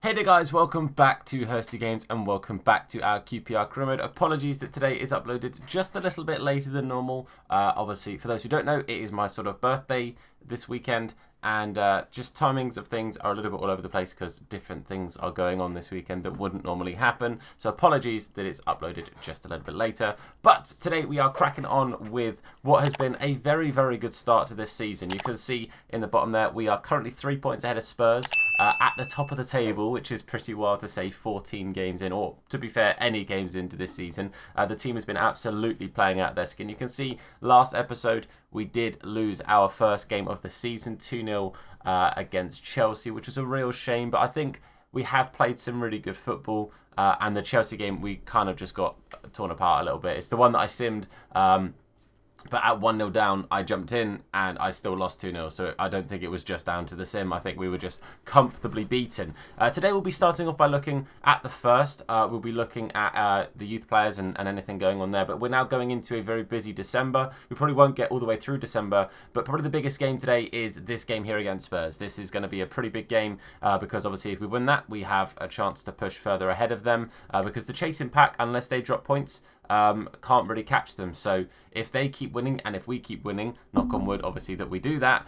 Hey there guys, welcome back to Hursty Games and welcome back to our QPR Career Mode. Apologies that today is uploaded just a little bit later than normal. Obviously, for those who don't know, it is my sort of birthday this weekend, and just timings of things are a little bit all over the place because different things are going on this weekend that wouldn't normally happen. So apologies that it's uploaded just a little bit later. But today we are cracking on with what has been a very, very good start to this season. You can see in the bottom there, we are currently 3 points ahead of Spurs. At the top of the table, which is pretty wild to say, 14 games in, or to be fair, any games into this season. The team has been absolutely playing out their skin. You can see last episode we did lose our first game of the season, 2-0 against Chelsea, which was a real shame, but I think we have played some really good football, and the Chelsea game we kind of just got torn apart a little bit. It's the one that I simmed. But at 1-0 down, I jumped in and I still lost 2-0. So I don't think it was just down to the sim. I think we were just comfortably beaten. Today we'll be starting off by looking at the first. We'll be looking at the youth players and anything going on there. But we're now going into a very busy December. We probably won't get all the way through December. But probably the biggest game today is this game here against Spurs. This is going to be a pretty big game because obviously if we win that, we have a chance to push further ahead of them. Because the chasing pack, unless they drop points, can't really catch them. So if they keep winning and if we keep winning, knock on wood obviously that we do that,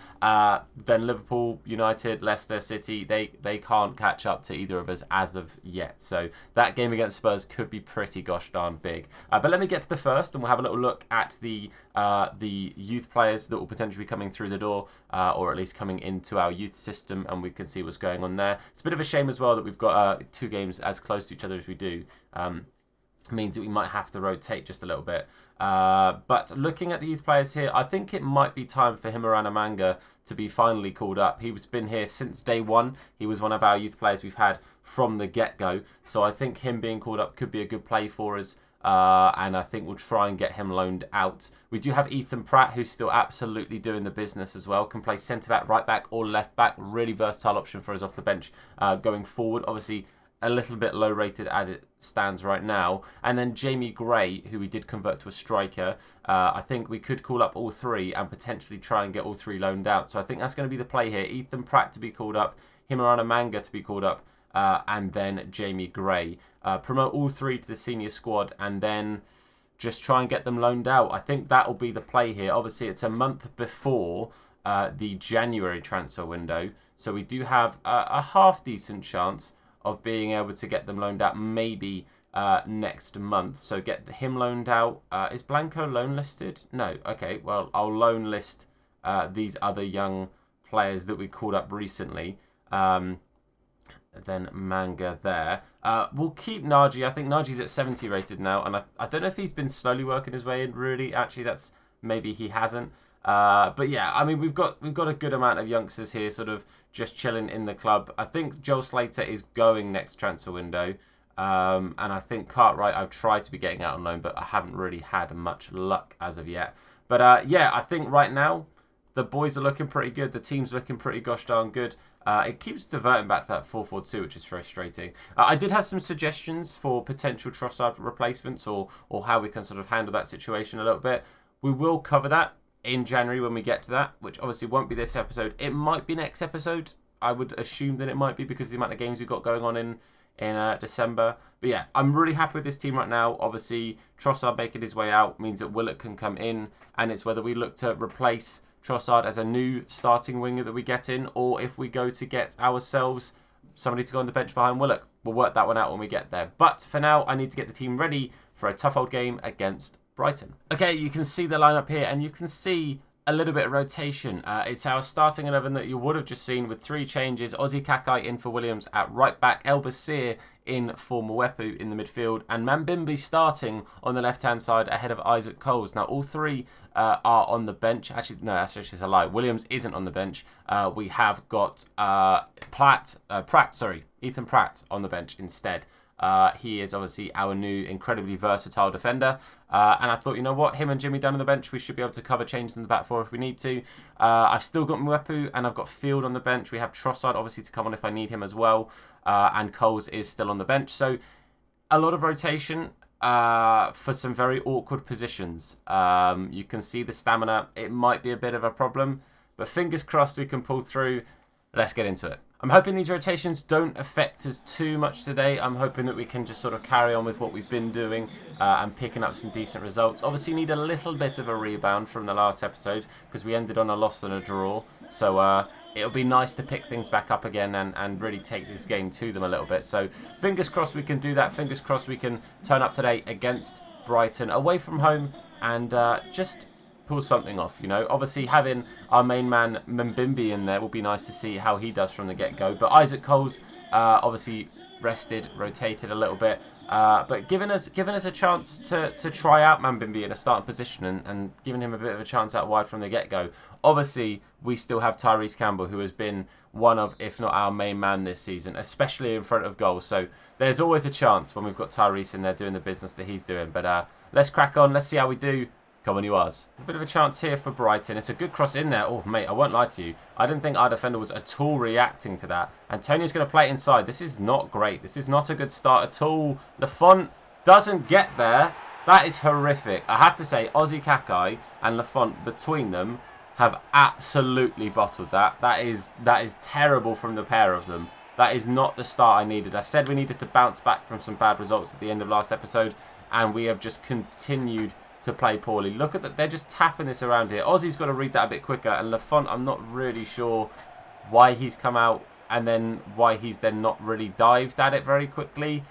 then Liverpool, United, Leicester City, they can't catch up to either of us as of yet. So that game against Spurs could be pretty gosh darn big. But let me get to the first and we'll have a little look at the youth players that will potentially be coming through the door, or at least coming into our youth system, and we can see what's going on there. It's a bit of a shame as well that we've got 2 games as close to each other as we do. Means that we might have to rotate just a little bit. But looking at the youth players here, I think it might be time for Himarana Manga to be finally called up. He's been here since day one. He was one of our youth players we've had from the get-go. So I think him being called up could be a good play for us. And I think we'll try and get him loaned out. We do have Ethan Pratt, who's still absolutely doing the business as well. Can play centre-back, right-back or left-back. Really versatile option for us off the bench going forward. Obviously, a little bit low rated as it stands right now. And then Jamie Gray, who we did convert to a striker. I think we could call up all 3 and potentially try and get all 3 loaned out. So I think that's going to be the play here. Ethan Pratt to be called up, Himarana Manga to be called up, and then Jamie Gray. Promote all 3 to the senior squad and then just try and get them loaned out. I think that will be the play here. Obviously, it's a month before the January transfer window. So we do have a half decent chance of being able to get them loaned out maybe next month. So get him loaned out. Is Blanco loan listed? No. Okay, well, I'll loan list these other young players that we called up recently. Then Manga there. We'll keep Naji. I think Naji's at 70 rated now. And I don't know if he's been slowly working his way in, really. Actually, that's maybe he hasn't. But yeah, I mean, we've got a good amount of youngsters here sort of just chilling in the club. I think Joel Slater is going next transfer window. And I think Cartwright I've tried to be getting out on loan, but I haven't really had much luck as of yet. But yeah, I think right now the boys are looking pretty good. The team's looking pretty gosh darn good. It keeps diverting back to that 4-4-2, which is frustrating. I did have some suggestions for potential Trossard replacements or how we can sort of handle that situation a little bit. We will cover that in January when we get to that, which obviously won't be this episode. It might be next episode. I would assume that it might be because of the amount of games we've got going on in December. But yeah, I'm really happy with this team right now. Obviously, Trossard making his way out means that Willock can come in, and it's whether we look to replace Trossard as a new starting winger that we get in, or if we go to get ourselves somebody to go on the bench behind Willock. We'll work that one out when we get there. But for now, I need to get the team ready for a tough old game against Brighton. Okay, you can see the lineup here, and you can see a little bit of rotation. It's our starting 11 that you would have just seen with 3 changes. Ozzy Kakai in for Williams at right back, El Basir in for Mwepu in the midfield, and Mambimbi starting on the left-hand side ahead of Isaac Coles. Now, all 3 are on the bench. Actually, no, that's just a lie. Williams isn't on the bench. We have got Ethan Pratt on the bench instead. He is obviously our new incredibly versatile defender. And I thought, you know what? Him and Jimmy down on the bench, we should be able to cover changes in the back 4 if we need to. I've still got Mwepu and I've got Field on the bench. We have Trossard obviously to come on if I need him as well. And Coles is still on the bench. So a lot of rotation for some very awkward positions. You can see the stamina. It might be a bit of a problem. But fingers crossed we can pull through. Let's get into it. I'm hoping these rotations don't affect us too much today. I'm hoping that we can just sort of carry on with what we've been doing and picking up some decent results. Obviously need a little bit of a rebound from the last episode because we ended on a loss and a draw. So it'll be nice to pick things back up again and really take this game to them a little bit. So fingers crossed we can do that. Fingers crossed we can turn up today against Brighton away from home and just pull something off, you know. Obviously having our main man Mbimbi in there will be nice to see how he does from the get-go. But Isaac Cole's obviously rested, rotated a little bit, but giving us a chance to try out Mbimbi in a starting position and giving him a bit of a chance out wide from the get-go. Obviously we still have Tyrese Campbell, who has been one of, if not our main man this season, especially in front of goal. So there's always a chance when we've got Tyrese in there doing the business that he's doing. But let's crack on. Let's see how we do. Come on, you Ars. A bit of a chance here for Brighton. It's a good cross in there. Oh, mate, I won't lie to you. I didn't think our defender was at all reacting to that. Antonio's going to play it inside. This is not great. This is not a good start at all. Lafont doesn't get there. That is horrific. I have to say, Ozzy Kakai and Lafont, between them, have absolutely bottled that. That is terrible from the pair of them. That is not the start I needed. I said we needed to bounce back from some bad results at the end of last episode, and we have just continued to play poorly. Look at that. They're just tapping this around here. Ozzy's got to read that a bit quicker. And Lafont, I'm not really sure why he's come out and then why he's then not really dived at it very quickly.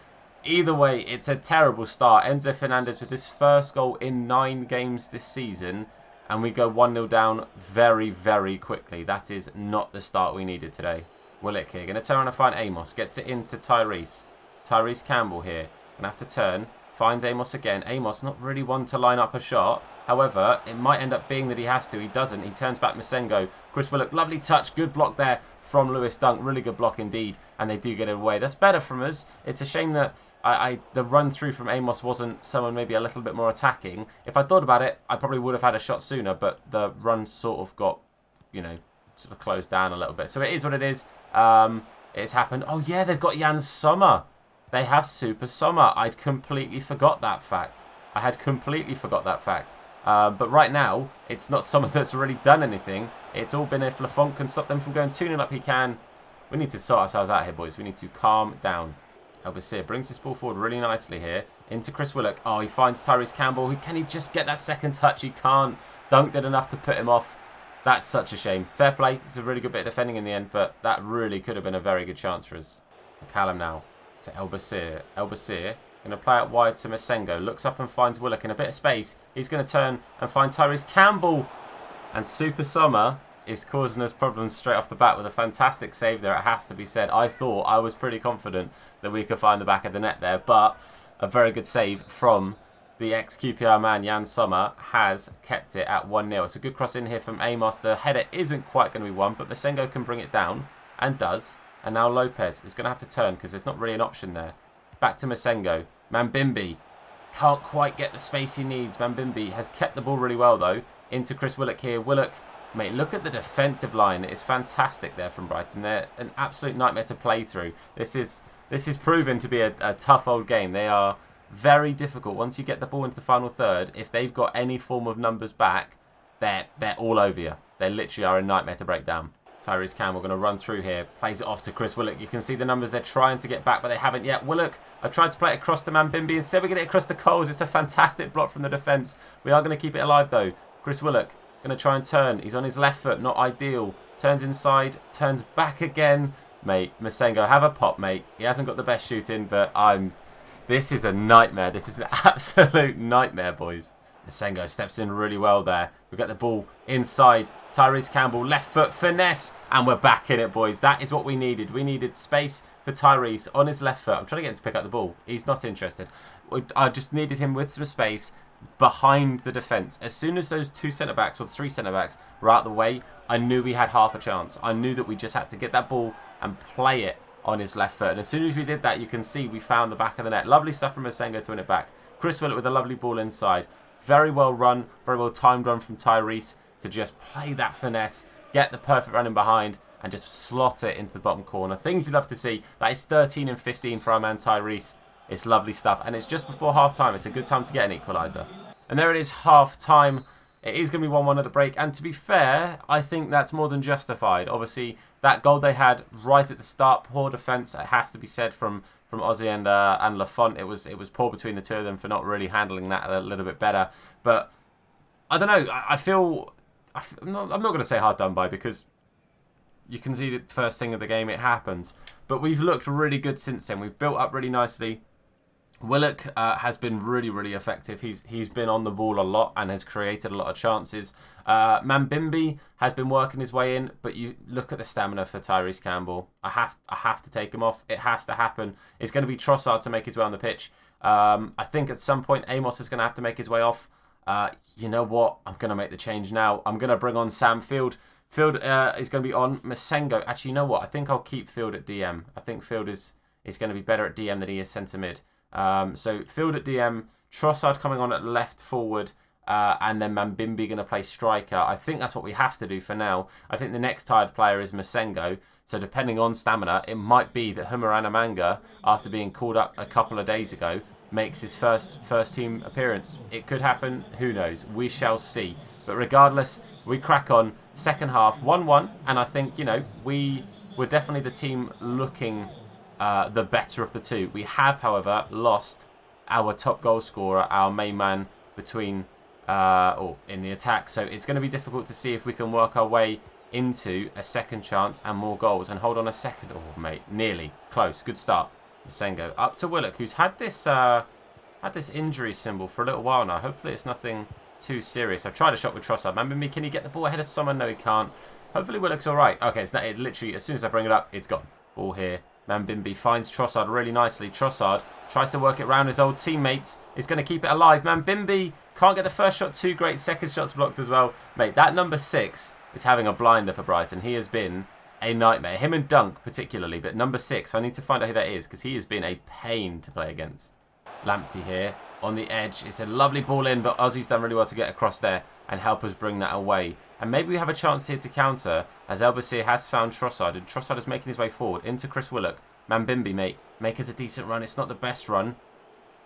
Either way, it's a terrible start. Enzo Fernandez with his first goal in 9 games this season. And we go 1-0 down very, very quickly. That is not the start we needed today. Willock here. Going to turn around and find Amos. Gets it into Tyrese. Tyrese Campbell here. Going to have to turn. Finds Amos again. Amos not really one to line up a shot. However, it might end up being that he has to. He doesn't. He turns back Masengo. Chris Willock, lovely touch. Good block there from Lewis Dunk. Really good block indeed. And they do get it away. That's better from us. It's a shame that the run through from Amos wasn't someone maybe a little bit more attacking. If I thought about it, I probably would have had a shot sooner. But the run sort of got, you know, sort of closed down a little bit. So it is what it is. It's happened. Oh, yeah, they've got Jan Sommer. They have Super Sommer. I'd completely forgot that fact. I had completely forgot that fact. But right now, it's not someone that's really done anything. It's all been if Lafont can stop them from going 2-0 up, he can. We need to sort ourselves out here, boys. We need to calm down. Albasir brings this ball forward really nicely here. Into Chris Willock. Oh, he finds Tyrese Campbell. Can he just get that second touch? He can't. Dunk did enough to put him off. That's such a shame. Fair play. It's a really good bit of defending in the end, but that really could have been a very good chance for us. Callum now. To Albasir. Albasir going to play out wide to Masengo. Looks up and finds Willock in a bit of space. He's going to turn and find Tyrese Campbell. And Super Sommer is causing us problems straight off the bat with a fantastic save there, it has to be said. I was pretty confident that we could find the back of the net there. But a very good save from the ex-QPR man, Jan Sommer, has kept it at 1-0. It's a good cross in here from Amos. The header isn't quite going to be one, but Masengo can bring it down and does. And now Lopez is going to have to turn because there's not really an option there. Back to Masengo. Mbimbi can't quite get the space he needs. Mbimbi has kept the ball really well, though. Into Chris Willock here. Willock, mate, look at the defensive line. It's fantastic there from Brighton. They're an absolute nightmare to play through. This is proven to be a tough old game. They are very difficult. Once you get the ball into the final third, if they've got any form of numbers back, they're all over you. They literally are a nightmare to break down. Tyrese Campbell going to run through here. Plays it off to Chris Willock. You can see the numbers they're trying to get back, but they haven't yet. Willock, I've tried to play it across to Mbimbi. Instead, we get it across to Coles. It's a fantastic block from the defence. We are going to keep it alive, though. Chris Willock going to try and turn. He's on his left foot. Not ideal. Turns inside. Turns back again. Mate, Masengo, have a pop, mate. He hasn't got the best shooting, but this is a nightmare. This is an absolute nightmare, boys. Masengo steps in really well there. We get the ball inside. Tyrese Campbell, left foot, finesse. And we're back in it, boys. That is what we needed. We needed space for Tyrese on his left foot. I'm trying to get him to pick up the ball. He's not interested. I just needed him with some space behind the defence. As soon as those 2 centre-backs or 3 centre-backs were out the way, I knew we had half a chance. I knew that we just had to get that ball and play it on his left foot. And as soon as we did that, you can see we found the back of the net. Lovely stuff from Masengo to win it back. Chris Willock with a lovely ball inside. Very well run, very well timed run from Tyrese to just play that finesse, get the perfect run in behind, and just slot it into the bottom corner. Things you love to see. That is 13 and 15 for our man Tyrese. It's lovely stuff. And it's just before half-time. It's a good time to get an equaliser. And there it is, half-time. It is going to be 1-1 at the break. And to be fair, I think that's more than justified. Obviously, that goal they had right at the start, poor defence, it has to be said, from Ozzy and Lafont. It was poor between the two of them for not really handling that a little bit better. But I don't know. I'm not going to say hard done by, because you can see the first thing of the game, it happens. But we've looked really good since then. We've built up really nicely. Willock has been really, really effective. He's been on the ball a lot and has created a lot of chances. Mambimbi has been working his way in, but you look at the stamina for Tyrese Campbell. I have to take him off. It has to happen. It's going to be Trossard to make his way on the pitch. I think at some point Amos is going to have to make his way off. You know what? I'm going to make the change now. I'm going to bring on Sam Field. Field is going to be on Masengo. Actually, you know what? I think I'll keep Field at DM. I think Field is going to be better at DM than he is centre mid. So Field at DM, Trossard coming on at left forward, and then Mambimbi going to play striker. I think that's what we have to do for now. I think the next tired player is Masengo. So depending on stamina, it might be that Humarana Manga, after being called up a couple of days ago, makes his first team appearance. It could happen. Who knows? We shall see. But regardless, we crack on. Second half, 1-1. And I think, you know, we were definitely the team looking the better of the two. We have, however, lost our top goal scorer, our main man between or in the attack. So it's going to be difficult to see if we can work our way into a second chance and more goals. And hold on a second. Oh, mate, nearly. Close. Good start. Masengo up to Willock, who's had this injury symbol for a little while now. Hopefully it's nothing too serious. I've tried a shot with Trossard. Mambimbi, can he get the ball ahead of someone? No, he can't. Hopefully Willock's all right. Okay, it's it literally, as soon as I bring it up, it's gone. Ball here. Mambimbi finds Trossard really nicely. Trossard tries to work it around his old teammates. He's going to keep it alive. Mambimbi can't get the first shot. Too great. Second shot's blocked as well. Mate, that number 6 is having a blinder for Brighton. He has been a nightmare. Him and Dunk particularly, but number 6, I need to find out who that is, because he has been a pain to play against. Lamptey here on the edge. It's a lovely ball in, but Ozzy's done really well to get across there and help us bring that away. And maybe we have a chance here to counter, as Elbasir has found Trossard, and Trossard is making his way forward into Chris Willock. Mambimbi, mate, make us a decent run. It's not the best run.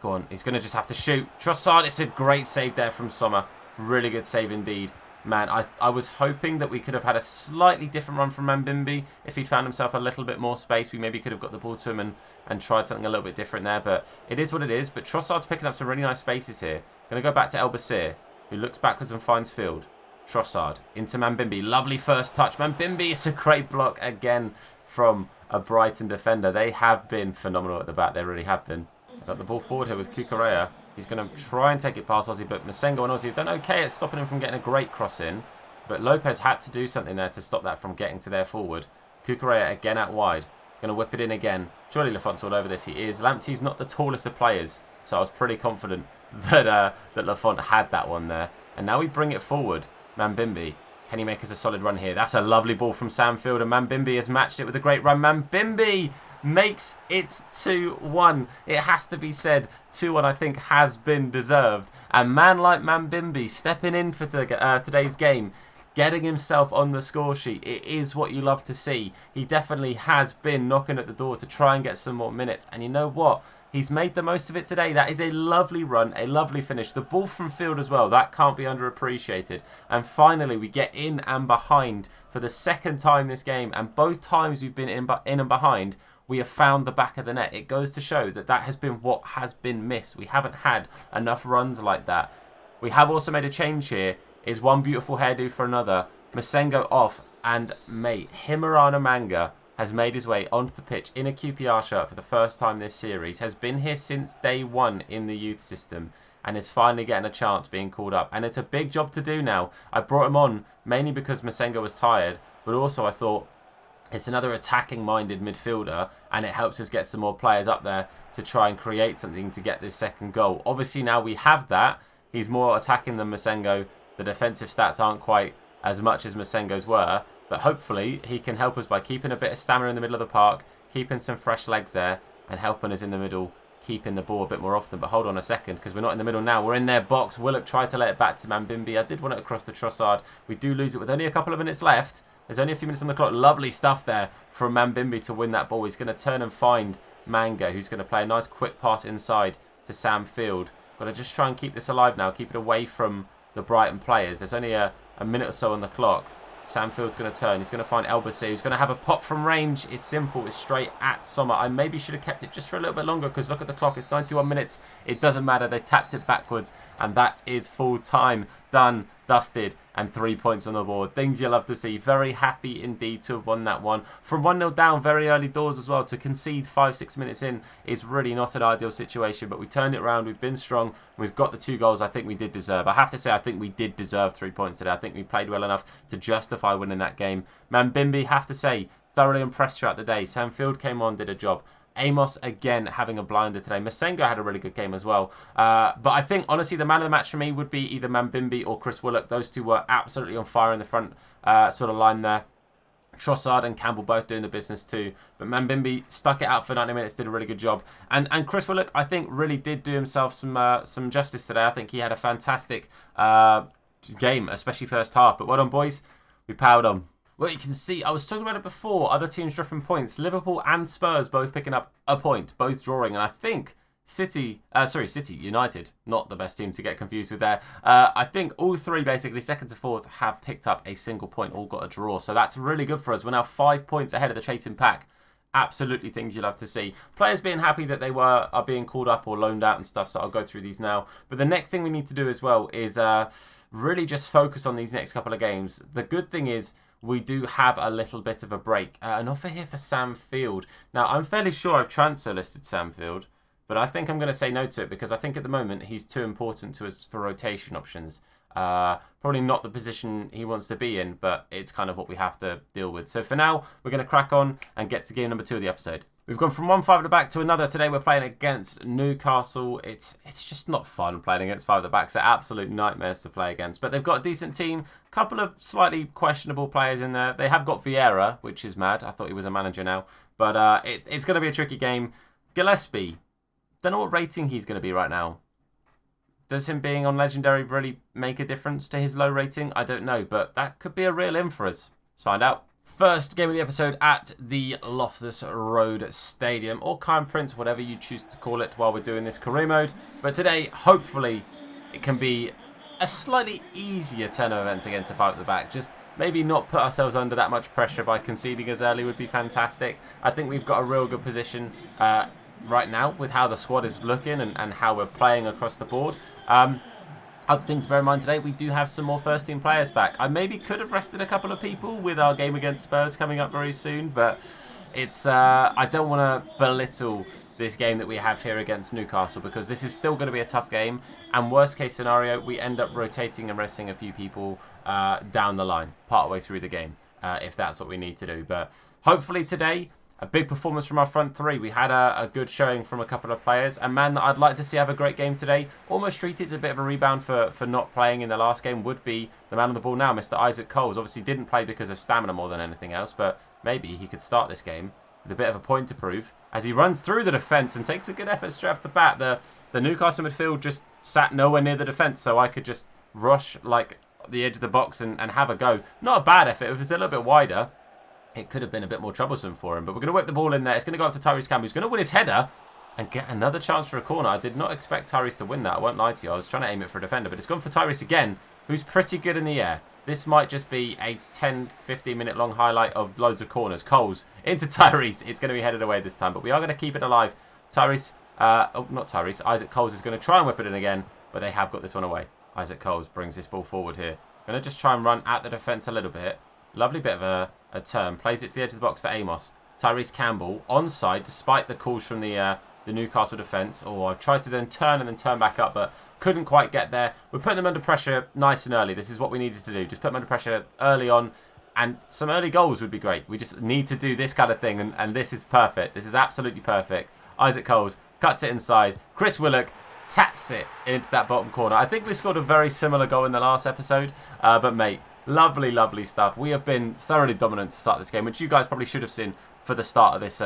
Go on, he's going to just have to shoot. Trossard, it's a great save there from Sommer. Really good save indeed. Man, I was hoping that we could have had a slightly different run from Mambimbi. If he'd found himself a little bit more space, we maybe could have got the ball to him and tried something a little bit different there. But it is what it is. But Trossard's picking up some really nice spaces here. Going to go back to Elbasir, who looks backwards and finds Field. Trossard into Mambimbi. Lovely first touch. Mambimbi, it's a great block again from a Brighton defender. They have been phenomenal at the back. They really have been. Got the ball forward here with Cucurella. He's going to try and take it past Ozzy, but Masengo and Ozzy have done okay at stopping him from getting a great cross in. But Lopez had to do something there to stop that from getting to their forward. Cucurella again out wide. Going to whip it in again. Surely Lafont's all over this. He is. Lamptey's not the tallest of players, so I was pretty confident that Lafont had that one there. And now we bring it forward. Mambimbi. Can he make us a solid run here? That's a lovely ball from Sam Field, and Mambimbi has matched it with a great run. Mambimbi makes it 2-1. It has to be said, 2-1 I think has been deserved. A man like Mambimbi stepping in for today's game, getting himself on the score sheet. It is what you love to see. He definitely has been knocking at the door to try and get some more minutes. And you know what? He's made the most of it today. That is a lovely run, a lovely finish. The ball from Field as well. That can't be underappreciated. And finally, we get in and behind for the second time this game. And both times we've been in and behind, we have found the back of the net. It goes to show that that has been what has been missed. We haven't had enough runs like that. We have also made a change here. Is one beautiful hairdo for another. Masengo off. And mate, Himarana Manga has made his way onto the pitch in a QPR shirt for the first time this series. Has been here since day one in the youth system. And is finally getting a chance being called up. And it's a big job to do now. I brought him on mainly because Masengo was tired. But also I thought it's another attacking-minded midfielder, and it helps us get some more players up there to try and create something to get this second goal. Obviously, now we have that. He's more attacking than Masengo. The defensive stats aren't quite as much as Masengo's were, but hopefully he can help us by keeping a bit of stamina in the middle of the park, keeping some fresh legs there, and helping us in the middle, keeping the ball a bit more often. But hold on a second, because we're not in the middle now. We're in their box. Willock tries to let it back to Mambimbi. I did want it across to Trossard. We do lose it with only a couple of minutes left. There's only a few minutes on the clock. Lovely stuff there from Mambimbi to win that ball. He's going to turn and find Manga, who's going to play a nice quick pass inside to Sam Field. Got to just try and keep this alive now. Keep it away from the Brighton players. There's only a minute or so on the clock. Sam Field's going to turn. He's going to find Elbassy. He's going to have a pop from range. It's simple. It's straight at Sommer. I maybe should have kept it just for a little bit longer because look at the clock. It's 91 minutes. It doesn't matter. They tapped it backwards. And that is full time. Done, dusted, and 3 points on the board. Things you love to see. Very happy indeed to have won that one. From 1-0 down very early doors as well. To concede 5-6 minutes in is really not an ideal situation. But we turned it around. We've been strong. We've got the 2 goals I think we did deserve. I have to say I think we did deserve 3 points today. I think we played well enough to justify winning that game. Mambimbi, have to say, thoroughly impressed throughout the day. Sam Field came on, did a job. Amos, again, having a blinder today. Masengo had a really good game as well. But I think, honestly, the man of the match for me would be either Mambimbi or Chris Willock. Those two were absolutely on fire in the front sort of line there. Trossard and Campbell both doing the business too. But Mambimbi stuck it out for 90 minutes, did a really good job. And Chris Willock, I think, really did do himself some justice today. I think he had a fantastic game, especially first half. But well done, boys. We powered on. Well, you can see, I was talking about it before, other teams dropping points. Liverpool and Spurs both picking up a point, both drawing. And I think City, United, not the best team to get confused with there. I think all three, basically, second to fourth, have picked up a single point, all got a draw. So that's really good for us. We're now 5 points ahead of the chasing pack. Absolutely things you love to see. Players being happy that they are being called up or loaned out and stuff, so I'll go through these now. But the next thing we need to do as well is really just focus on these next couple of games. The good thing is, we do have a little bit of a break. An offer here for Sam Field. Now, I'm fairly sure I've transfer listed Sam Field, but I think I'm going to say no to it because I think at the moment he's too important to us for rotation options. Probably not the position he wants to be in, but it's kind of what we have to deal with. So for now, we're going to crack on and get to game number 2 of the episode. We've gone from 1-5 at the back to another. Today we're playing against Newcastle. It's just not fun playing against 5 at the backs. They're absolute nightmares to play against. But they've got a decent team. A couple of slightly questionable players in there. They have got Vieira, which is mad. I thought he was a manager now. But it's going to be a tricky game. Gillespie. Don't know what rating he's going to be right now. Does him being on Legendary really make a difference to his low rating? I don't know. But that could be a real in for us. Let's find out. First game of the episode at the Loftus Road Stadium, or Kind Prince, whatever you choose to call it while we're doing this career mode. But today, hopefully, it can be a slightly easier turn of events against a 5 at the back. Just maybe not put ourselves under that much pressure by conceding as early would be fantastic. I think we've got a real good position right now with how the squad is looking and how we're playing across the board. Other thing to bear in mind today, we do have some more first team players back. I maybe could have rested a couple of people with our game against Spurs coming up very soon, but it's I don't want to belittle this game that we have here against Newcastle because this is still going to be a tough game, and worst case scenario, we end up rotating and resting a few people down the line, part way through the game, if that's what we need to do. But hopefully today, a big performance from our front three. We had a good showing from a couple of players. A man that I'd like to see have a great game today, almost treated as a bit of a rebound for not playing in the last game, would be the man on the ball now, Mr. Isaac Coles. Obviously didn't play because of stamina more than anything else, but maybe he could start this game with a bit of a point to prove as he runs through the defence and takes a good effort straight off the bat. The Newcastle midfield just sat nowhere near the defence, so I could just rush like the edge of the box and have a go. Not a bad effort. If it was a little bit wider, it could have been a bit more troublesome for him. But we're going to whip the ball in there. It's going to go up to Tyrese Campbell, who's going to win his header and get another chance for a corner. I did not expect Tyrese to win that. I won't lie to you. I was trying to aim it for a defender, but it's gone for Tyrese again, who's pretty good in the air. This might just be a 10-15 minute long highlight of loads of corners. Coles into Tyrese. It's going to be headed away this time, but we are going to keep it alive. Tyrese, not Tyrese, Isaac Coles is going to try and whip it in again, but they have got this one away. Isaac Coles brings this ball forward here. Going to just try and run at the defence a little bit. Lovely bit of a turn. Plays it to the edge of the box to Amos. Tyrese Campbell onside despite the calls from the Newcastle defence. Oh, I've tried to then turn and then turn back up, but couldn't quite get there. We're putting them under pressure nice and early. This is what we needed to do. Just put them under pressure early on, and some early goals would be great. We just need to do this kind of thing, and this is perfect. This is absolutely perfect. Isaac Coles cuts it inside. Chris Willock taps it into that bottom corner. I think we scored a very similar goal in the last episode, but mate, lovely, lovely stuff. We have been thoroughly dominant to start this game, which you guys probably should have seen for the start of this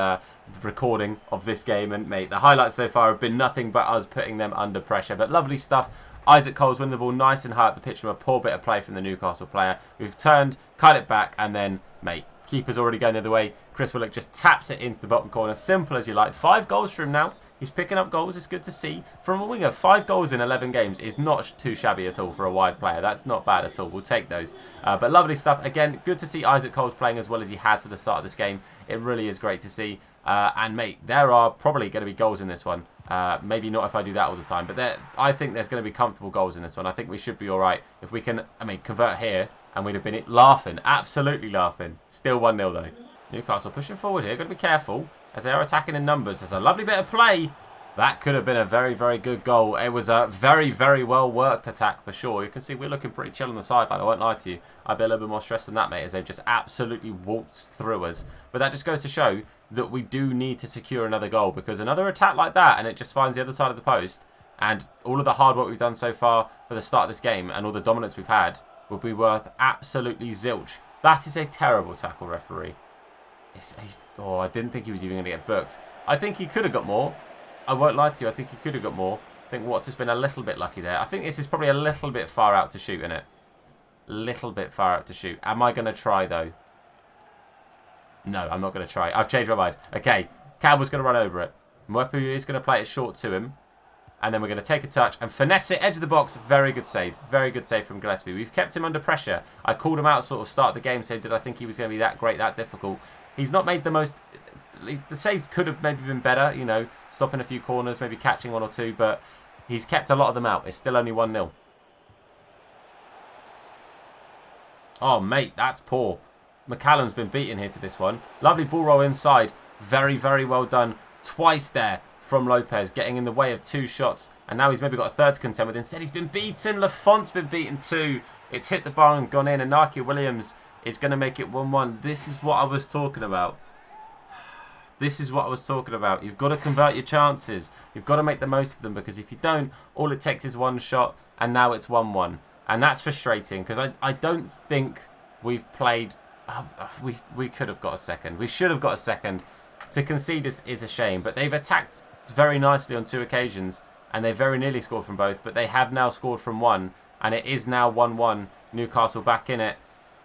recording of this game. And, mate, the highlights so far have been nothing but us putting them under pressure. But lovely stuff. Isaac Coles winning the ball nice and high up the pitch from a poor bit of play from the Newcastle player. We've turned, cut it back, and then, mate, keeper's already going the other way. Chris Willock just taps it into the bottom corner. Simple as you like. 5 goals for him now. He's picking up goals. It's good to see. From a winger, 5 goals in 11 games is not too shabby at all for a wide player. That's not bad at all. We'll take those. But lovely stuff. Again, good to see Isaac Coles playing as well as he has for the start of this game. It really is great to see. And, mate, there are probably going to be goals in this one. Maybe not if I do that all the time. But I think there's going to be comfortable goals in this one. I think we should be all right. If we can, convert here, and we'd have been laughing. Absolutely laughing. Still 1-0, though. Newcastle pushing forward here. Got to be careful as they are attacking in numbers. There's a lovely bit of play. That could have been a very, very good goal. It was a very, very well worked attack for sure. You can see we're looking pretty chill on the sideline. I won't lie to you. I'd be a little bit more stressed than that, mate, as they've just absolutely waltzed through us. But that just goes to show that we do need to secure another goal, because another attack like that and it just finds the other side of the post, and all of the hard work we've done so far for the start of this game and all the dominance we've had will be worth absolutely zilch. That is a terrible tackle, referee. Oh, I didn't think he was even going to get booked. I think he could have got more. I won't lie to you. I think he could have got more. I think Watts has been a little bit lucky there. I think this is probably a little bit far out to shoot, isn't it? Little bit far out to shoot. Am I going to try, though? No, I'm not going to try. I've changed my mind. Okay, Campbell's going to run over it. Mwepu is going to play it short to him. And then we're going to take a touch and finesse it, edge of the box. Very good save. Very good save from Gillespie. We've kept him under pressure. I called him out sort of start of the game, saying, did I think he was going to be that great, that difficult? He's not made the most... The saves could have maybe been better, you know, stopping a few corners, maybe catching 1 or 2, but he's kept a lot of them out. It's still only 1-0. Oh, mate, that's poor. McCallum's been beaten here to this one. Lovely ball roll inside. Very, very well done. Twice there from Lopez, getting in the way of 2 shots. And now he's maybe got a third to contend with. Instead, he's been beaten. Lafont's been beaten too. It's hit the bar and gone in. And Naki Williams is going to make it 1-1. This is what I was talking about. This is what I was talking about. You've got to convert your chances. You've got to make the most of them, because if you don't, all it takes is 1 shot, and now it's 1-1. And that's frustrating, because I don't think we've played... we could have got a second. We should have got a second. To concede is a shame, but they've attacked very nicely on 2 occasions, and they very nearly scored from both, but they have now scored from 1, and it is now 1-1. Newcastle back in it.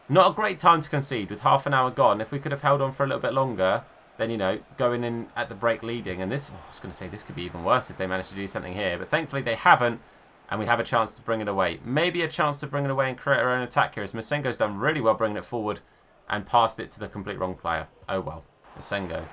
Not a great time to concede with half an hour gone. If we could have held on for a little bit longer... then, you know, going in at the break leading. And this, I was going to say, this could be even worse if they managed to do something here. But thankfully they haven't, and we have a chance to bring it away. Maybe a chance to bring it away and create our own attack here, as Masengo's done really well bringing it forward and passed it to the complete wrong player. Oh, well. Masengo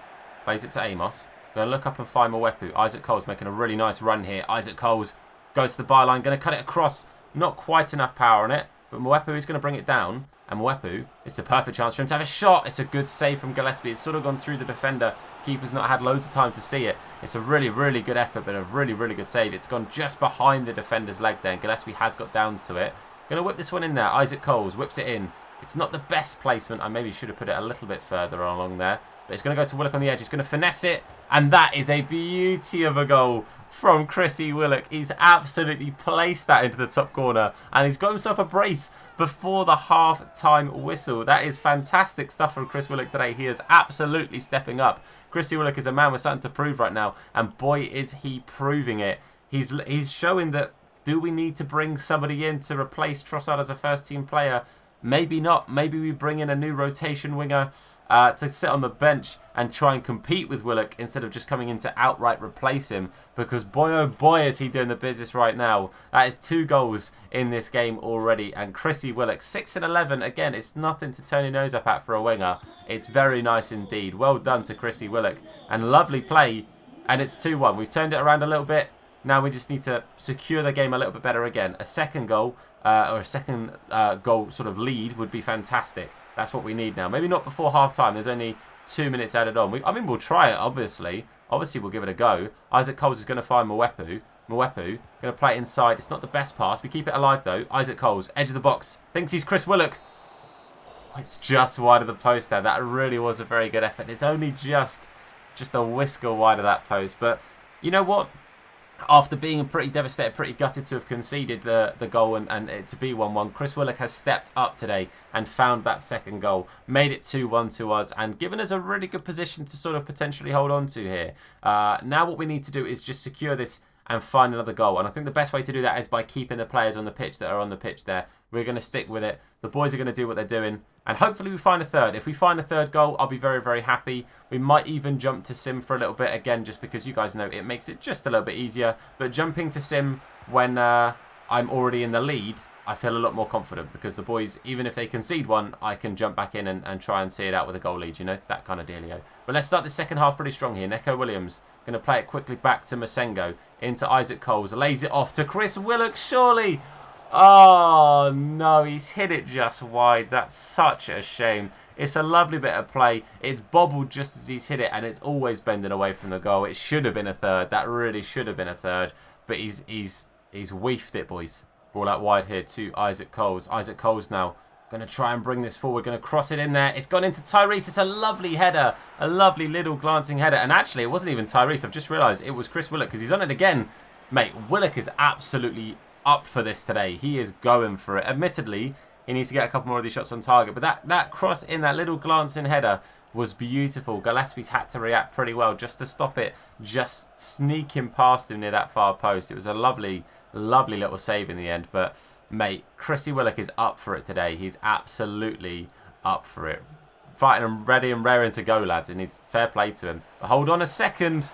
plays it to Amos. Going to look up and find Mwepu. Isaac Coles making a really nice run here. Isaac Coles goes to the byline, going to cut it across. Not quite enough power on it, but Mwepu is going to bring it down. And Mwepu, it's a perfect chance for him to have a shot. It's a good save from Gillespie. It's sort of gone through the defender. Keeper's not had loads of time to see it. It's a really, really good effort, but a really, really good save. It's gone just behind the defender's leg there. And Gillespie has got down to it. Going to whip this one in there. Isaac Coles whips it in. It's not the best placement. I maybe should have put it a little bit further along there. But it's going to go to Willock on the edge. He's going to finesse it. And that is a beauty of a goal from Chrissy Willock. He's absolutely placed that into the top corner. And he's got himself a brace before the half-time whistle. That is fantastic stuff from Chris Willock today. He is absolutely stepping up. Chrissy Willock is a man with something to prove right now. And boy, is he proving it. He's showing that, do we need to bring somebody in to replace Trossard as a first-team player? Maybe not. Maybe we bring in a new rotation winger to sit on the bench and try and compete with Willock instead of just coming in to outright replace him, because boy oh boy is he doing the business right now. That is 2 goals in this game already, and Chrissy Willock 6 and 11. Again, it's nothing to turn your nose up at for a winger. It's very nice indeed. Well done to Chrissy Willock, and lovely play, and it's 2-1. We've turned it around a little bit. Now we just need to secure the game a little bit better again. A second goal or a second goal sort of lead would be fantastic. That's what we need now. Maybe not before half-time. There's only 2 minutes added on. We'll try it, obviously. Obviously, we'll give it a go. Isaac Coles is going to find Mwepu. Mwepu going to play it inside. It's not the best pass. We keep it alive, though. Isaac Coles, edge of the box. Thinks he's Chris Willock. Oh, it's just wide of the post there. That really was a very good effort. It's only just a whisker wide of that post. But you know what? After being pretty devastated, pretty gutted to have conceded the goal and it to be 1-1, Chris Willock has stepped up today and found that second goal, made it 2-1 to us, and given us a really good position to sort of potentially hold on to here. Now what we need to do is just secure this and find another goal. And I think the best way to do that is by keeping the players on the pitch that are on the pitch there. We're going to stick with it. The boys are going to do what they're doing. And hopefully we find a third. If we find a third goal, I'll be very, very happy. We might even jump to sim for a little bit. Again, just because you guys know it makes it just a little bit easier. But jumping to sim when I'm already in the lead, I feel a lot more confident. Because the boys, even if they concede one, I can jump back in and try and see it out with a goal lead. You know, that kind of dealio. But let's start the second half pretty strong here. Neco Williams going to play it quickly back to Masengo. Into Isaac Coles. Lays it off to Chris Willock, surely. Oh, no, he's hit it just wide. That's such a shame. It's a lovely bit of play. It's bobbled just as he's hit it, and it's always bending away from the goal. It should have been a third. That really should have been a third. But he's weefed it, boys. Ball out wide here to Isaac Coles. Isaac Coles now going to try and bring this forward. Going to cross it in there. It's gone into Tyrese. It's a lovely header. A lovely little glancing header. And actually, it wasn't even Tyrese. I've just realised it was Chris Willock because he's on it again. Mate, Willock is absolutely up for this today. He is going for it. Admittedly, he needs to get a couple more of these shots on target. But that cross in, that little glancing header was beautiful. Gillespie's had to react pretty well just to stop it. Just sneaking past him near that far post. It was a lovely, lovely little save in the end. But, mate, Chrissy Willock is up for it today. He's absolutely up for it. Fighting and ready and raring to go, lads. And it's fair play to him. But hold on a second.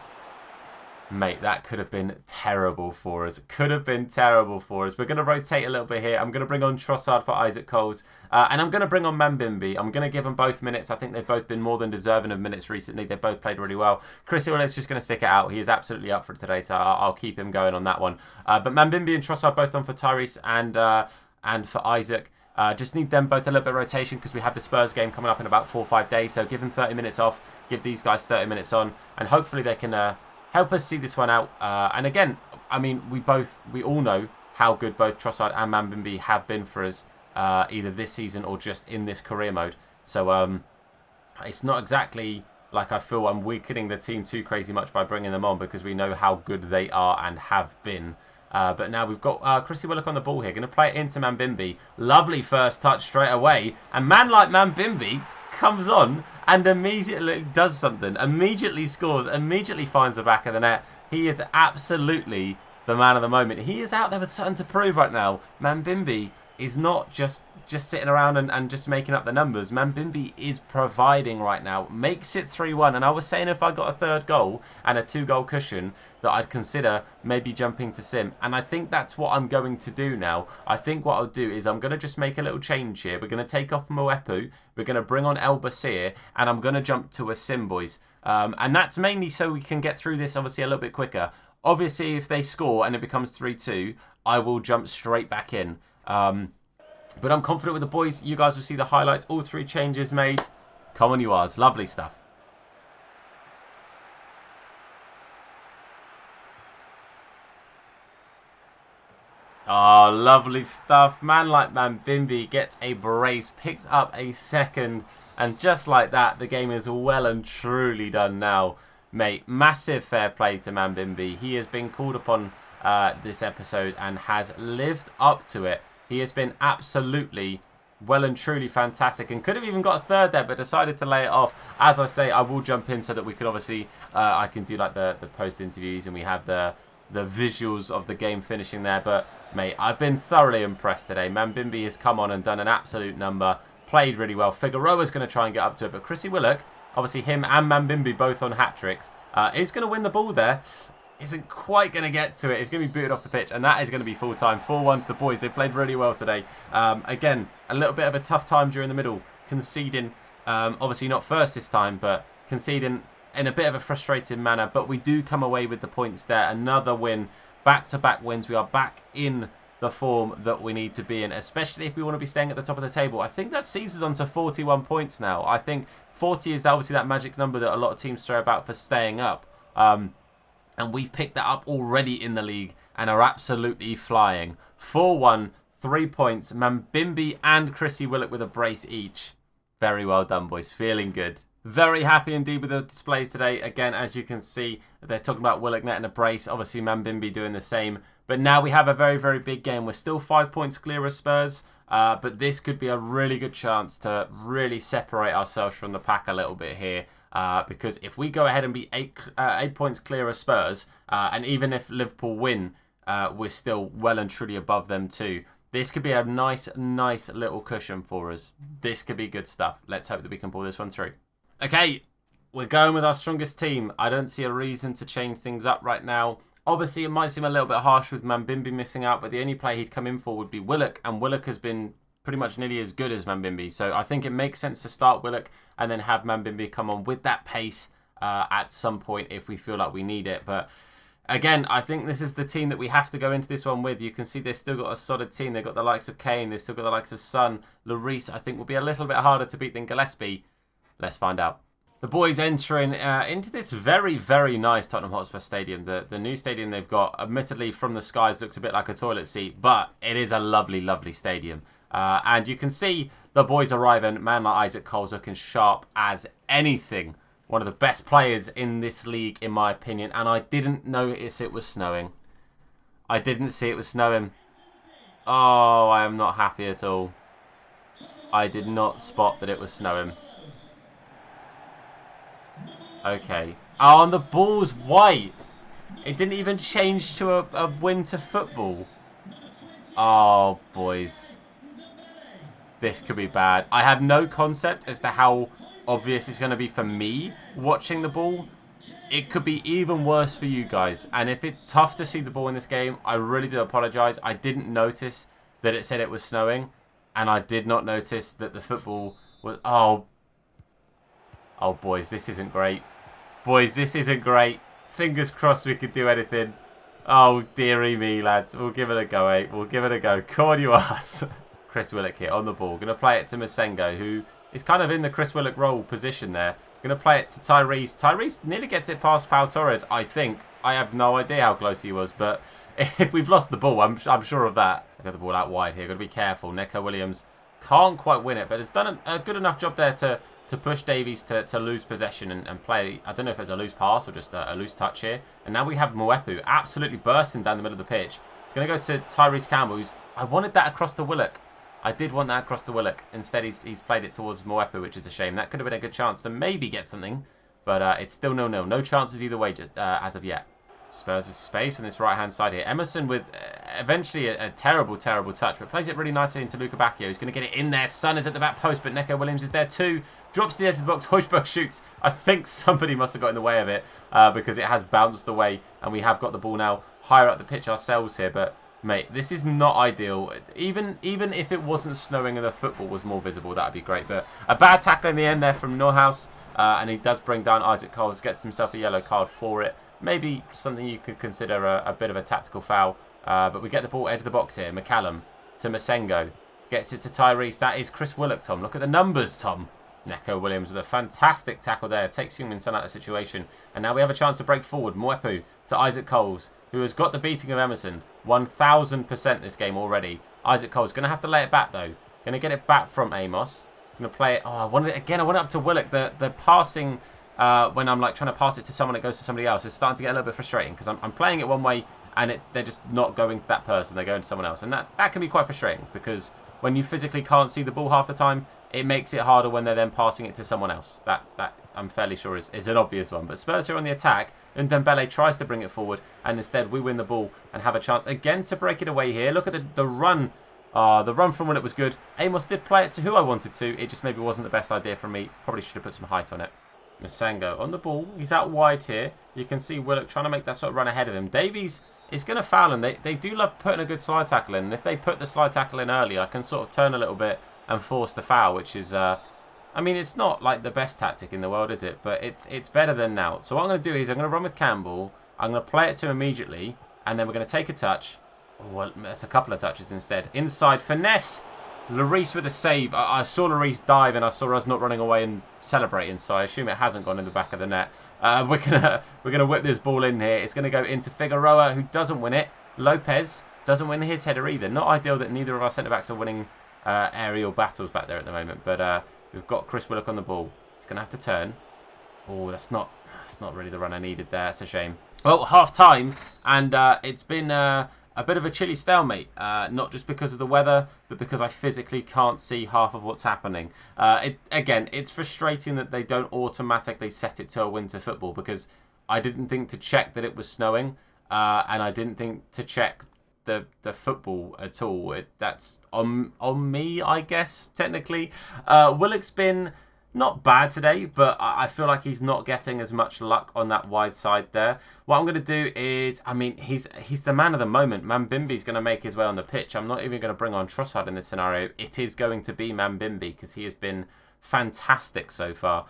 Mate, that could have been terrible for us. Could have been terrible for us. We're going to rotate a little bit here. I'm going to bring on Trossard for Isaac Coles. And I'm going to bring on Mambimbi. I'm going to give them both minutes. I think they've both been more than deserving of minutes recently. They've both played really well. Chris Willis just going to stick it out. He is absolutely up for it today, so I'll keep him going on that one. But Mambimbi and Trossard both on for Tyrese and for Isaac. Just need them both a little bit of rotation because we have the Spurs game coming up in about 4 or 5 days. So give them 30 minutes off. Give these guys 30 minutes on. And hopefully they can help us see this one out. And again, I mean, we all know how good both Trossard and Mambimbi have been for us, either this season or just in this career mode. So it's not exactly like I feel I'm weakening the team too crazy much by bringing them on because we know how good they are and have been. But now we've got Chrissy Willock on the ball here. Going to play it into Mambimbi. Lovely first touch straight away. And man like Mambimbi comes on and immediately does something. Immediately scores. Immediately finds the back of the net. He is absolutely the man of the moment. He is out there with something to prove right now. Mambimbi is not just sitting around and just making up the numbers. Mambimbi is providing right now. Makes it 3-1. And I was saying if I got a third goal and a 2-goal cushion that I'd consider maybe jumping to sim. And I think that's what I'm going to do now. I think what I'll do is I'm going to just make a little change here. We're going to take off Moepu. We're going to bring on El Basir. And I'm going to jump to a sim, boys. And that's mainly so we can get through this obviously a little bit quicker. Obviously, if they score and it becomes 3-2, I will jump straight back in. But I'm confident with the boys. You guys will see the highlights. All 3 changes made. Come on, you R's. Lovely stuff. Oh, lovely stuff. Man like Mambimbi gets a brace, picks up a second. And just like that, the game is well and truly done now. Mate, massive fair play to Mambimbi. He has been called upon this episode and has lived up to it. He has been absolutely well and truly fantastic and could have even got a third there but decided to lay it off. As I say, I will jump in so that we can obviously, I can do like the post interviews and we have the visuals of the game finishing there. But mate, I've been thoroughly impressed today. Mambimbi has come on and done an absolute number. Played really well. Figueroa's going to try and get up to it, but Chrissy Willock, obviously him and Mambimbi both on hat-tricks, is going to win the ball there. Isn't quite going to get to it. It's going to be booted off the pitch, and that is going to be full-time. 4-1 to the boys. They played really well today. Again, a little bit of a tough time during the middle, conceding, obviously not first this time, but conceding in a bit of a frustrating manner. But we do come away with the points there. Another win, back-to-back wins. We are back in the form that we need to be in, especially if we want to be staying at the top of the table. I think that sees us on to 41 points now. I think 40 is obviously that magic number that a lot of teams throw about for staying up. And we've picked that up already in the league and are absolutely flying. 4-1, 3 points. Mambimbi and Chrissy Willock with a brace each. Very well done, boys. Feeling good. Very happy indeed with the display today. Again, as you can see, they're talking about Willock netting a brace. Obviously, Mambimbi doing the same. But now we have a very, very big game. We're still 5 points clear of Spurs. But this could be a really good chance to really separate ourselves from the pack a little bit here. because if we go ahead and be 8 points clear of Spurs, and even if Liverpool win, we're still well and truly above them too. This could be a nice little cushion for us. This could be good stuff. Let's hope that we can pull this one through. Okay, we're going with our strongest team. I don't see a reason to change things up right now. Obviously, it might seem a little bit harsh with Mambimbi missing out, but the only player he'd come in for would be Willock, and Willock has been pretty much nearly as good as Mambimbi. So I think it makes sense to start Willock and then have Mambimbi come on with that pace at some point if we feel like we need it. But again, I think this is the team that we have to go into this one with. You can see they've still got a solid team. They've got the likes of Kane. They've still got the likes of Son. Lloris, I think, will be a little bit harder to beat than Gillespie. Let's find out. The boys entering into this very, very nice Tottenham Hotspur Stadium. The new stadium they've got, admittedly, from the skies looks a bit like a toilet seat, but it is a lovely, lovely stadium. And you can see the boys arriving. Man like Isaac Cole's looking sharp as anything. One of the best players in this league, in my opinion. And I didn't notice it was snowing. I didn't see it was snowing. Oh, I am not happy at all. I did not spot that it was snowing. Okay. Oh, and the ball's white. It didn't even change to a winter football. Oh, boys. This could be bad. I have no concept as to how obvious it's going to be for me watching the ball. It could be even worse for you guys. And if it's tough to see the ball in this game, I really do apologise. I didn't notice that it said it was snowing. And I did not notice that the football was... Oh, boys, this isn't great. Boys, this isn't great. Fingers crossed we could do anything. Oh, dearie me, lads. We'll give it a go, eh? We'll give it a go. Come on, you ass. Chris Willock here on the ball. Going to play it to Masengo, who is kind of in the Chris Willock role position there. Going to play it to Tyrese. Tyrese nearly gets it past Pau Torres, I think. I have no idea how close he was, but if we've lost the ball, I'm sure of that. I've got the ball out wide here. Got to be careful. Neco Williams can't quite win it, but it's done a good enough job there to push Davies to lose possession and play. I don't know if it's a loose pass or just a loose touch here. And now we have Mwepu absolutely bursting down the middle of the pitch. It's going to go to Tyrese Campbell. I wanted that across to Willock. I did want that across to Willock. Instead, he's played it towards Mwepu, which is a shame. That could have been a good chance to maybe get something. But it's still 0-0. No chances either way as of yet. Spurs with space on this right-hand side here. Emerson with eventually a terrible, terrible touch, but plays it really nicely into Luca Bacchio. He's going to get it in there. Son is at the back post, but Neco Williams is there too. Drops to the edge of the box. Hojbjerg shoots. I think somebody must have got in the way of it because it has bounced away, and we have got the ball now higher up the pitch ourselves here. But, mate, this is not ideal. Even if it wasn't snowing and the football was more visible, that would be great. But a bad tackle in the end there from Neuhaus, and he does bring down Isaac Coles, gets himself a yellow card for it. Maybe something you could consider a bit of a tactical foul. But we get the ball edge of the box here. McCallum to Masengo. Gets it to Tyrese. That is Chris Willock, Tom. Look at the numbers, Tom. Neco Williams with a fantastic tackle there. Takes Heung-min Son out of the situation. And now we have a chance to break forward. Mwepu to Isaac Coles, who has got the beating of Emerson. 1,000% this game already. Isaac Coles going to have to lay it back, though. Going to get it back from Amos. Going to play it. Oh, I wanted it again. I want it up to Willock. The passing... when I'm like trying to pass it to someone that goes to somebody else, it's starting to get a little bit frustrating because I'm playing it one way and they're just not going to that person, they're going to someone else, and that can be quite frustrating because when you physically can't see the ball half the time, it makes it harder when they're then passing it to someone else. That I'm fairly sure is an obvious one. But Spurs are on the attack, and Dembele tries to bring it forward, and instead we win the ball and have a chance again to break it away here. Look at the run. The run from when it was good. Amos did play it to who I wanted to. It just maybe wasn't the best idea from me. Probably should have put some height on it. Masengo on the ball. He's out wide here. You can see Willock trying to make that sort of run ahead of him. Davies is going to foul him. They do love putting a good slide tackle in. And if they put the slide tackle in early, I can sort of turn a little bit and force the foul, which is... I mean, it's not like the best tactic in the world, is it? But it's better than now. So what I'm going to do is I'm going to run with Campbell. I'm going to play it to him immediately. And then we're going to take a touch. Oh, well, that's a couple of touches instead. Inside finesse. Lloris with a save. I saw Lloris dive and I saw us not running away and celebrating, so I assume it hasn't gone in the back of the net. We're gonna whip this ball in here. It's gonna go into Figueroa, who doesn't win it. Lopez doesn't win his header either. Not ideal that neither of our centre backs are winning aerial battles back there at the moment. But we've got Chris Willock on the ball. He's gonna have to turn. Oh, that's not really the run I needed there. That's a shame. Well, half time, and it's been a bit of a chilly stalemate, not just because of the weather, but because I physically can't see half of what's happening. Again, it's frustrating that they don't automatically set it to a winter football, because I didn't think to check that it was snowing, and I didn't think to check the football at all. That's on me, I guess, technically. Willock's been not bad today, but I feel like he's not getting as much luck on that wide side there. What I'm going to do is, I mean, he's the man of the moment. Mambimbi's going to make his way on the pitch. I'm not even going to bring on Trossard in this scenario. It is going to be Mambimbi, because he has been fantastic so far,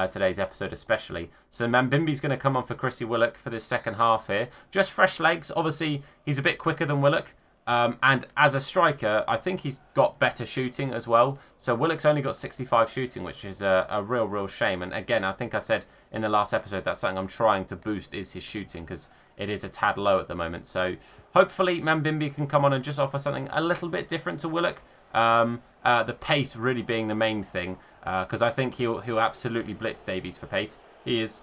today's episode especially. So Mambimbi's going to come on for Chrissy Willock for this second half here. Just fresh legs. Obviously, he's a bit quicker than Willock. And as a striker, I think he's got better shooting as well. So Willock's only got 65 shooting, which is a real shame. And again, I think I said in the last episode, that's something I'm trying to boost, is his shooting, because it is a tad low at the moment. So hopefully Mambimbi can come on and just offer something a little bit different to Willock. The pace really being the main thing, because I think he'll absolutely blitz Davies for pace. He is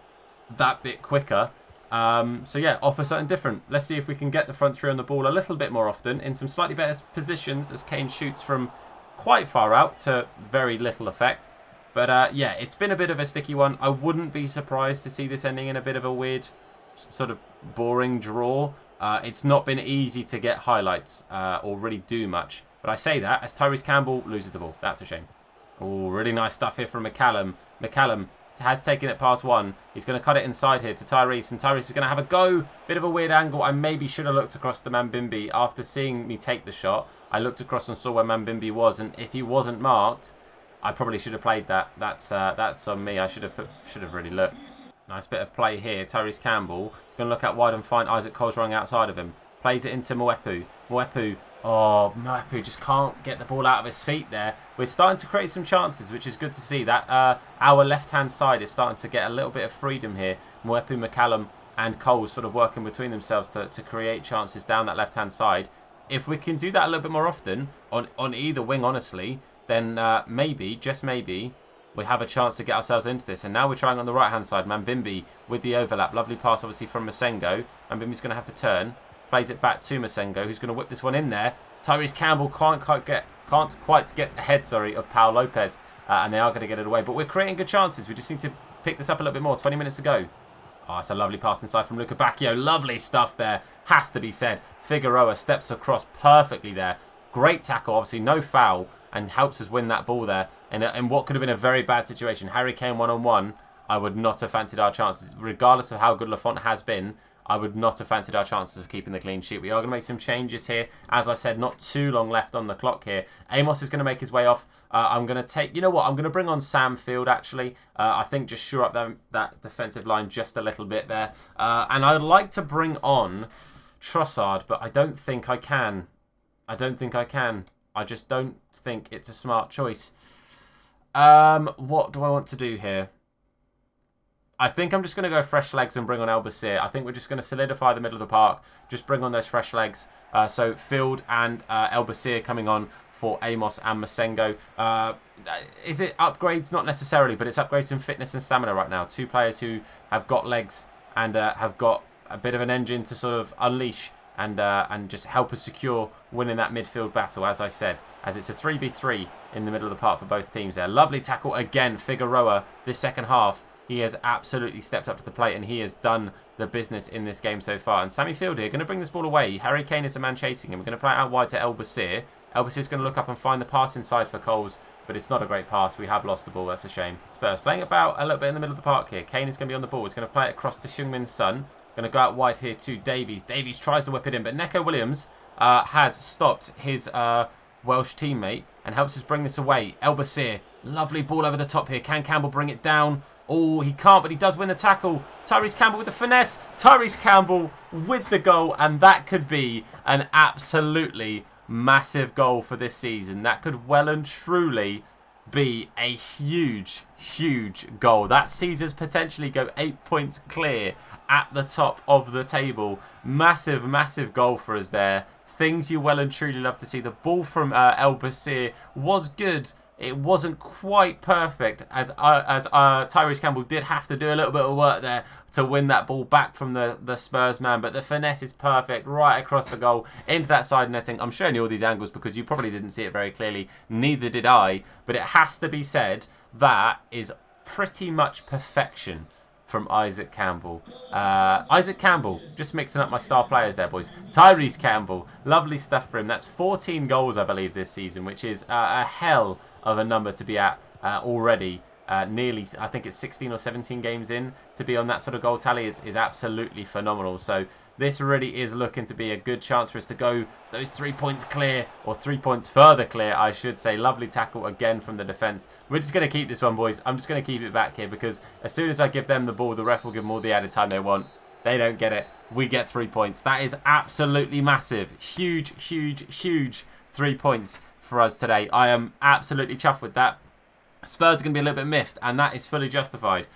that bit quicker. So yeah, offer something different. Let's see if we can get the front three on the ball a little bit more often, in some slightly better positions, as Kane shoots from quite far out to very little effect. But yeah, it's been a bit of a sticky one. I wouldn't be surprised to see this ending in a bit of a weird, sort of boring draw. It's not been easy to get highlights or really do much. But I say that as Tyrese Campbell loses the ball. That's a shame. Oh, really nice stuff here from McCallum. McCallum has taken it past one. He's going to cut it inside here to Tyrese, and Tyrese is going to have a go. Bit of a weird angle. I maybe should have looked across to Mambimbi after seeing me take the shot. I looked across and saw where Mambimbi was, and if he wasn't marked, I probably should have played that. That's on me. I should have really looked. Nice bit of play here. Tyrese Campbell is going to look out wide and find Isaac Coles running outside of him. Plays it into Mwepu. Oh, Mwepu just can't get the ball out of his feet there. We're starting to create some chances, which is good to see. That our left-hand side is starting to get a little bit of freedom here. Mwepu, McCallum and Coles sort of working between themselves to create chances down that left-hand side. If we can do that a little bit more often, on either wing, honestly, then maybe, just maybe, we have a chance to get ourselves into this. And now we're trying on the right-hand side. Mambimbi with the overlap. Lovely pass, obviously, from Masengo. Mambimbi's going to have to turn. Plays it back to Masengo, who's going to whip this one in there. Tyrese Campbell can't quite get ahead, of Pau Lopez, and they are going to get it away. But we're creating good chances. We just need to pick this up a little bit more. 20 minutes to go. Oh, it's a lovely pass inside from Luca Bacchio. Lovely stuff there, has to be said. Figueroa steps across perfectly there. Great tackle, obviously no foul, and helps us win that ball there. And in what could have been a very bad situation. Harry Kane one-on-one, I would not have fancied our chances. Regardless of how good Lafont has been, I would not have fancied our chances of keeping the clean sheet. We are going to make some changes here. As I said, not too long left on the clock here. Amos is going to make his way off. I'm going to take... You know what? I'm going to bring on Sam Field, actually. I think just shore up that defensive line just a little bit there. And I'd like to bring on Trossard, but I don't think I can. I just don't think it's a smart choice. What do I want to do here? I think I'm just going to go fresh legs and bring on El Basir. I think we're just going to solidify the middle of the park. Just bring on those fresh legs. So Field and El Basir coming on for Amos and Masengo. Is it upgrades? Not necessarily, but it's upgrades in fitness and stamina right now. Two players who have got legs and have got a bit of an engine to sort of unleash and just help us secure winning that midfield battle, as I said, as it's a 3v3 in the middle of the park for both teams there. Lovely tackle again, Figueroa, this second half. He has absolutely stepped up to the plate and he has done the business in this game so far. And Sammy Field here going to bring this ball away. Harry Kane is the man chasing him. We're going to play it out wide to El Basir. El Basir is going to look up and find the pass inside for Coles, but it's not a great pass. We have lost the ball. That's a shame. Spurs playing about a little bit in the middle of the park here. Kane is going to be on the ball. He's going to play it across to Heung-min Son. Going to go out wide here to Davies. Davies tries to whip it in, but Neco Williams has stopped his Welsh teammate and helps us bring this away. El Basir, lovely ball over the top here. Can Campbell bring it down? Oh, he can't, but he does win the tackle. Tyrese Campbell with the finesse. Tyrese Campbell with the goal, and that could be an absolutely massive goal for this season. That could well and truly be a huge, huge goal. That sees us potentially go 8 points clear at the top of the table. Massive, massive goal for us there. Things you well and truly love to see. The ball from El Basir was good, it wasn't quite perfect, as Tyrese Campbell did have to do a little bit of work there to win that ball back from the Spurs man. But the finesse is perfect, right across the goal, into that side netting. I'm showing you all these angles because you probably didn't see it very clearly. Neither did I. But it has to be said, that is pretty much perfection from Isaac Campbell. Isaac Campbell, just mixing up my star players there, boys. Tyrese Campbell, lovely stuff for him. That's 14 goals, I believe, this season, which is a hell of a number to be at already. Nearly, I think it's 16 or 17 games in. To be on that sort of goal tally is absolutely phenomenal. So this really is looking to be a good chance for us to go those 3 points clear, or 3 points further clear, I should say. Lovely tackle again from the defence. We're just going to keep this one, boys. I'm just going to keep it back here because as soon as I give them the ball, the ref will give them all the added time they want. They don't get it. We get 3 points. That is absolutely massive. Huge, huge, huge 3 points for us today. I am absolutely chuffed with that. Spurs are going to be a little bit miffed, and that is fully justified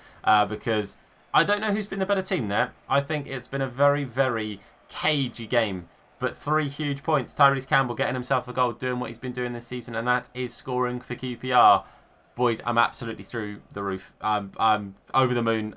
because I don't know who's been the better team there. I think it's been a very, very cagey game. But 3 huge points. Tyrese Campbell getting himself a goal, doing what he's been doing this season, and that is scoring for QPR. Boys, I'm absolutely through the roof. I'm over the moon.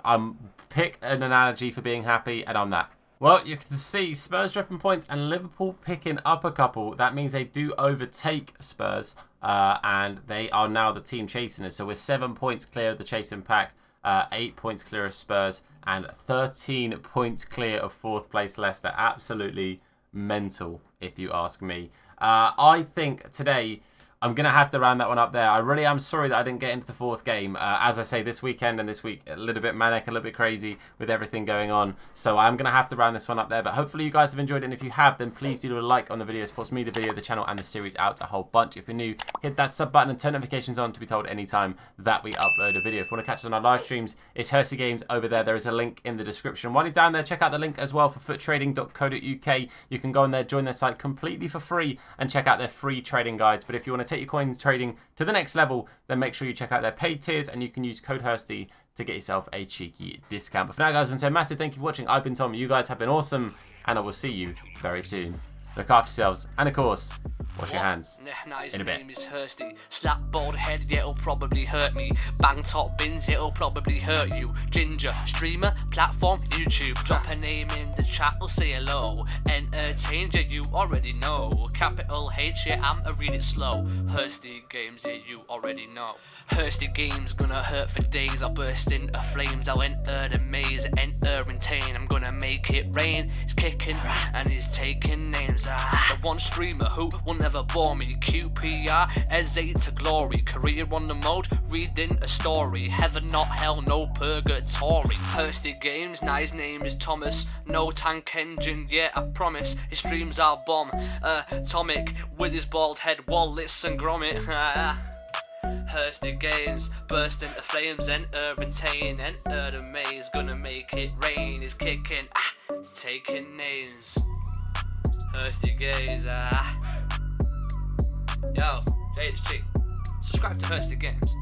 Pick an analogy for being happy, and I'm that. Well, you can see Spurs dropping points and Liverpool picking up a couple. That means they do overtake Spurs, and they are now the team chasing us. So we're 7 points clear of the chasing pack, 8 points clear of Spurs, and 13 points clear of 4th place Leicester. Absolutely mental, if you ask me. I think today I'm going to have to round that one up there. I really am sorry that I didn't get into the 4th game. As I say, this weekend and this week, a little bit manic, a little bit crazy with everything going on. So I'm going to have to round this one up there. But hopefully you guys have enjoyed it. And if you have, then please do a like on the video. It supports me, the video, the channel, and the series out a whole bunch. If you're new, hit that sub button and turn notifications on to be told anytime that we upload a video. If you want to catch us on our live streams, it's Hursty Games over there. There is a link in the description. While you're down there, check out the link as well for foottrading.co.uk. You can go on there, join their site completely for free, and check out their free trading guides. But if you want to take your coins trading to the next level, then make sure you check out their paid tiers, and you can use code Hursty to get yourself a cheeky discount. But for now, guys, I want to say a massive thank you for watching. I've been Tom. You guys have been awesome, and I will see you very soon. Look after yourselves, and of course, wash your hands in a bit. Name is Hursty. Slap bald head, yeah, it'll probably hurt me. Bang top bins, it'll probably hurt you. Ginger, streamer, platform, YouTube. Drop a name in the chat, or say hello. Entertain, yeah, you already know. Capital H, yeah, I'm to read it slow. Hursty Games, yeah, you already know. Hursty Games, gonna hurt for days. I'll burst into flames, I'll enter the maze, enter and tame. I'm gonna make it rain. He's kicking and he's taking names. The one streamer who will never bore me. QPR, S8 to glory. Career on the mode, reading a story. Heaven, not hell, no purgatory. Hursty Games, now his name is Thomas. No tank engine, yeah, I promise. His streams are bomb. Tomic with his bald head, wallets and grommet. Hursty Games, burst into flames, enter and tame, enter the maze, gonna make it rain. He's kicking, taking names. Hursty Games, Yo, Jade, chick, subscribe to Hursty Games.